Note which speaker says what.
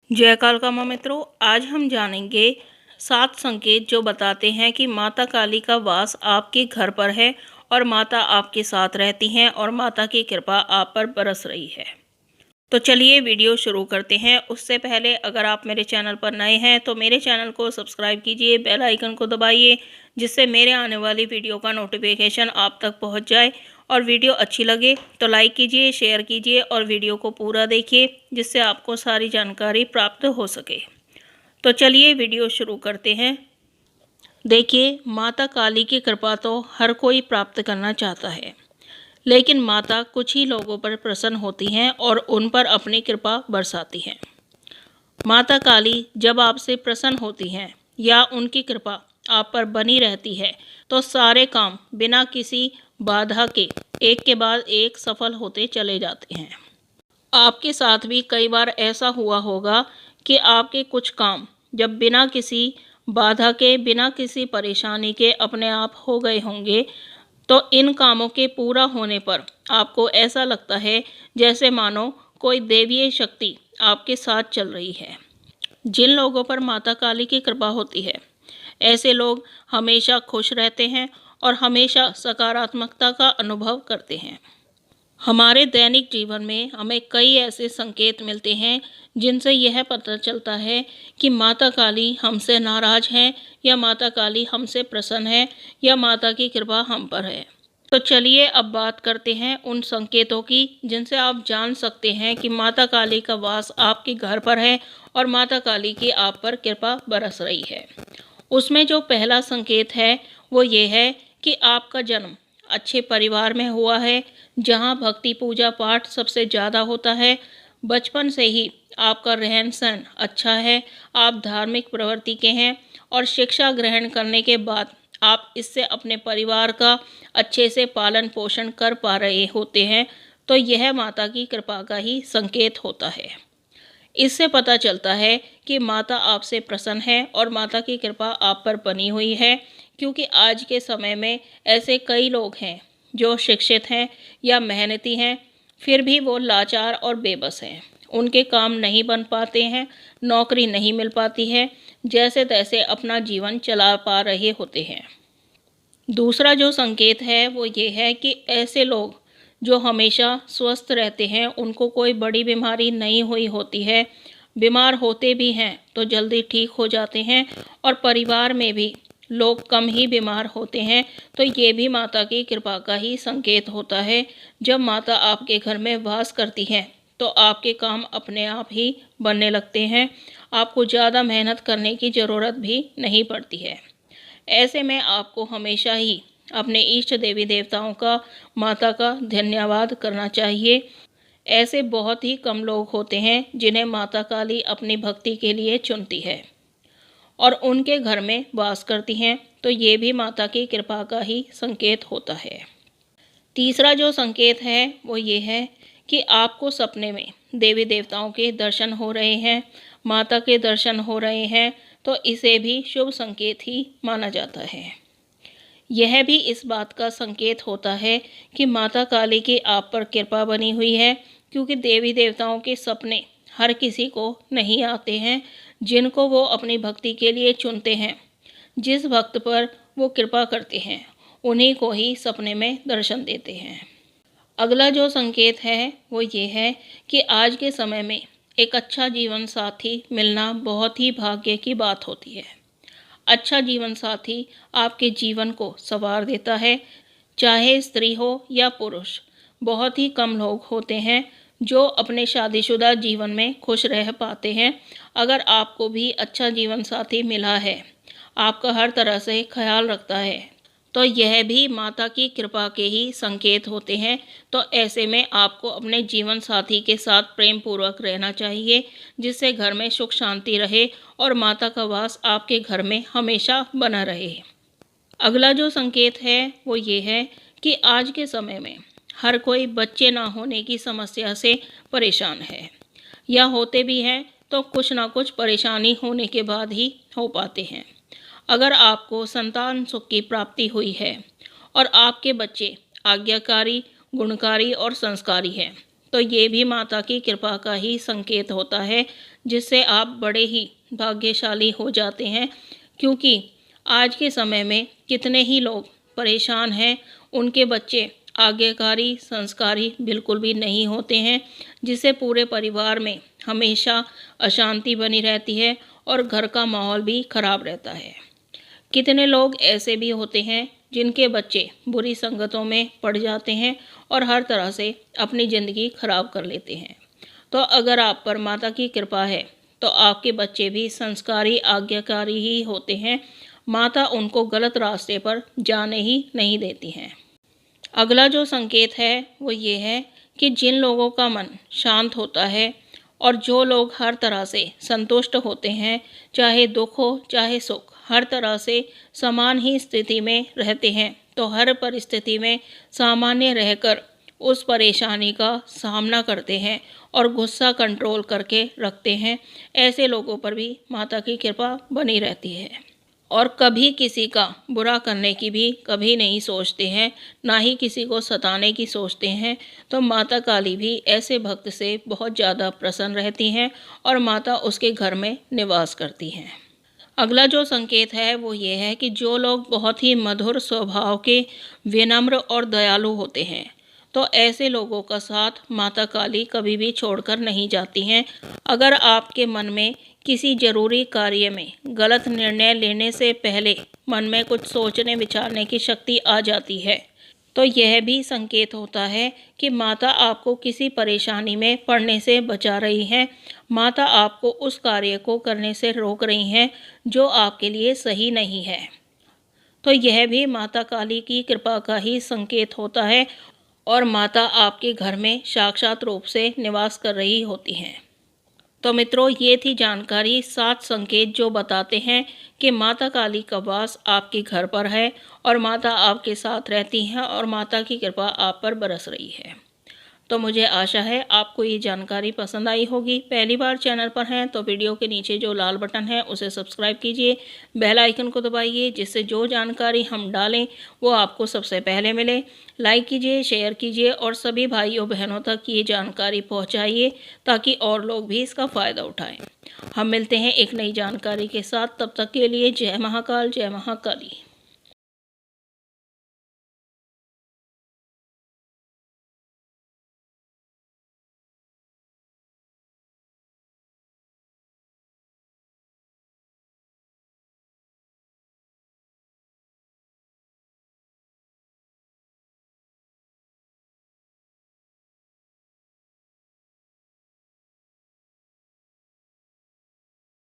Speaker 1: जय कालका माँ मित्रों, आज हम जानेंगे 7 संकेत जो बताते हैं कि माता काली का वास आपके घर पर है और माता आपके साथ रहती हैं और माता की कृपा आप पर बरस रही है। तो चलिए वीडियो शुरू करते हैं। उससे पहले अगर आप मेरे चैनल पर नए हैं तो मेरे चैनल को सब्सक्राइब कीजिए, बेल आइकन को दबाइए जिससे मेरे आने वाली वीडियो का नोटिफिकेशन आप तक पहुंच जाए। और वीडियो अच्छी लगे तो लाइक कीजिए, शेयर कीजिए और वीडियो को पूरा देखिए जिससे आपको सारी जानकारी प्राप्त हो सके। तो चलिए वीडियो शुरू करते हैं। देखिए, माता काली की कृपा तो हर कोई प्राप्त करना चाहता है, लेकिन माता कुछ ही लोगों पर प्रसन्न होती हैं और उन पर अपनी कृपा बरसाती हैं। माता काली जब आपसे प्रसन्न होती हैं या उनकी कृपा आप पर बनी रहती है तो सारे काम बिना किसी बाधा के एक के बाद एक सफल होते चले जाते हैं। आपके साथ भी कई बार ऐसा हुआ होगा कि आपके कुछ काम जब बिना किसी बाधा के, बिना किसी परेशानी के अपने आप हो गए होंगे। तो इन कामों के पूरा होने पर आपको ऐसा लगता है जैसे मानो कोई दैवीय शक्ति आपके साथ चल रही है। जिन लोगों पर माता काली की कृपा होती है, ऐसे लोग हमेशा खुश रहते हैं और हमेशा सकारात्मकता का अनुभव करते हैं। हमारे दैनिक जीवन में हमें कई ऐसे संकेत मिलते हैं जिनसे यह पता चलता है कि माता काली हमसे नाराज हैं या माता काली हमसे प्रसन्न है या माता की कृपा हम पर है। तो चलिए अब बात करते हैं उन संकेतों की जिनसे आप जान सकते हैं कि माता काली का वास आपके घर पर है और माता काली की आप पर कृपा बरस रही है। उसमें जो पहला संकेत है वो ये है कि आपका जन्म अच्छे परिवार में हुआ है, जहाँ भक्ति पूजा पाठ सबसे ज़्यादा होता है। बचपन से ही आपका रहन सहन अच्छा है, आप धार्मिक प्रवृत्ति के हैं और शिक्षा ग्रहण करने के बाद आप इससे अपने परिवार का अच्छे से पालन पोषण कर पा रहे होते हैं। तो यह माता की कृपा का ही संकेत होता है। इससे पता चलता है कि माता आपसे प्रसन्न है और माता की कृपा आप पर बनी हुई है, क्योंकि आज के समय में ऐसे कई लोग हैं जो शिक्षित हैं या मेहनती हैं, फिर भी वो लाचार और बेबस हैं। उनके काम नहीं बन पाते हैं, नौकरी नहीं मिल पाती है, जैसे तैसे अपना जीवन चला पा रहे होते हैं। दूसरा जो संकेत है वो ये है कि ऐसे लोग जो हमेशा स्वस्थ रहते हैं, उनको कोई बड़ी बीमारी नहीं हुई होती है। बीमार होते भी हैं तो जल्दी ठीक हो जाते हैं और परिवार में भी लोग कम ही बीमार होते हैं। तो ये भी माता की कृपा का ही संकेत होता है। जब माता आपके घर में वास करती हैं तो आपके काम अपने आप ही बनने लगते हैं, आपको ज़्यादा मेहनत करने की ज़रूरत भी नहीं पड़ती है। ऐसे में आपको हमेशा ही अपने इष्ट देवी देवताओं का, माता का धन्यवाद करना चाहिए। ऐसे बहुत ही कम लोग होते हैं जिन्हें माता काली अपनी भक्ति के लिए चुनती है और उनके घर में वास करती हैं। तो ये भी माता की कृपा का ही संकेत होता है। तीसरा जो संकेत है वो ये है कि आपको सपने में देवी देवताओं के दर्शन हो रहे हैं, माता के दर्शन हो रहे हैं, तो इसे भी शुभ संकेत ही माना जाता है। यह भी इस बात का संकेत होता है कि माता काली की आप पर कृपा बनी हुई है, क्योंकि देवी देवताओं के सपने हर किसी को नहीं आते हैं। जिनको वो अपनी भक्ति के लिए चुनते हैं, जिस भक्त पर वो कृपा करते हैं, उन्हीं को ही सपने में दर्शन देते हैं। अगला जो संकेत है वो ये है कि आज के समय में एक अच्छा जीवन साथी मिलना बहुत ही भाग्य की बात होती है। अच्छा जीवन साथी आपके जीवन को संवार देता है, चाहे स्त्री हो या पुरुष। बहुत ही कम लोग होते हैं जो अपने शादीशुदा जीवन में खुश रह पाते हैं। अगर आपको भी अच्छा जीवन साथी मिला है, आपका हर तरह से ख्याल रखता है, तो यह भी माता की कृपा के ही संकेत होते हैं। तो ऐसे में आपको अपने जीवन साथी के साथ प्रेम पूर्वक रहना चाहिए, जिससे घर में सुख शांति रहे और माता का वास आपके घर में हमेशा बना रहे। अगला जो संकेत है वो ये है कि आज के समय में हर कोई बच्चे ना होने की समस्या से परेशान है, या होते भी हैं तो कुछ ना कुछ परेशानी होने के बाद ही हो पाते हैं। अगर आपको संतान सुख की प्राप्ति हुई है और आपके बच्चे आज्ञाकारी, गुणकारी और संस्कारी हैं, तो ये भी माता की कृपा का ही संकेत होता है, जिससे आप बड़े ही भाग्यशाली हो जाते हैं। क्योंकि आज के समय में कितने ही लोग परेशान हैं, उनके बच्चे आज्ञाकारी संस्कारी बिल्कुल भी नहीं होते हैं, जिससे पूरे परिवार में हमेशा अशांति बनी रहती है और घर का माहौल भी खराब रहता है। कितने लोग ऐसे भी होते हैं जिनके बच्चे बुरी संगतों में पड़ जाते हैं और हर तरह से अपनी ज़िंदगी खराब कर लेते हैं। तो अगर आप पर माता की कृपा है तो आपके बच्चे भी संस्कारी आज्ञाकारी ही होते हैं। माता उनको गलत रास्ते पर जाने ही नहीं देती हैं। अगला जो संकेत है वो ये है कि जिन लोगों का मन शांत होता है और जो लोग हर तरह से संतुष्ट होते हैं, चाहे दुख हो चाहे सुख, हर तरह से समान ही स्थिति में रहते हैं, तो हर परिस्थिति में सामान्य रहकर उस परेशानी का सामना करते हैं और गुस्सा कंट्रोल करके रखते हैं, ऐसे लोगों पर भी माता की कृपा बनी रहती है। और कभी किसी का बुरा करने की भी कभी नहीं सोचते हैं, ना ही किसी को सताने की सोचते हैं। तो माता काली भी ऐसे भक्त से बहुत ज़्यादा प्रसन्न रहती हैं और माता उसके घर में निवास करती हैं। अगला जो संकेत है वो ये है कि जो लोग बहुत ही मधुर स्वभाव के, विनम्र और दयालु होते हैं, तो ऐसे लोगों का साथ माता काली कभी भी छोड़कर नहीं जाती हैं। अगर आपके मन में किसी जरूरी कार्य में गलत निर्णय लेने से पहले मन में कुछ सोचने विचारने की शक्ति आ जाती है, तो यह भी संकेत होता है कि माता आपको किसी परेशानी में पड़ने से बचा रही हैं। माता आपको उस कार्य को करने से रोक रही हैं जो आपके लिए सही नहीं है। तो यह भी माता काली की कृपा का ही संकेत होता है और माता आपके घर में साक्षात रूप से निवास कर रही होती हैं। तो मित्रों, ये थी जानकारी 7 संकेत जो बताते हैं कि माता काली का वास आपके घर पर है और माता आपके साथ रहती हैं और माता की कृपा आप पर बरस रही है। तो मुझे आशा है आपको ये जानकारी पसंद आई होगी। पहली बार चैनल पर हैं तो वीडियो के नीचे जो लाल बटन है उसे सब्सक्राइब कीजिए, बेल आइकन को दबाइए, जिससे जो जानकारी हम डालें वो आपको सबसे पहले मिले। लाइक कीजिए, शेयर कीजिए और सभी भाइयों बहनों तक ये जानकारी पहुंचाइए ताकि और लोग भी इसका फ़ायदा उठाएं। हम मिलते हैं एक नई जानकारी के साथ, तब तक के लिए जय महाकाल, जय महाकाली।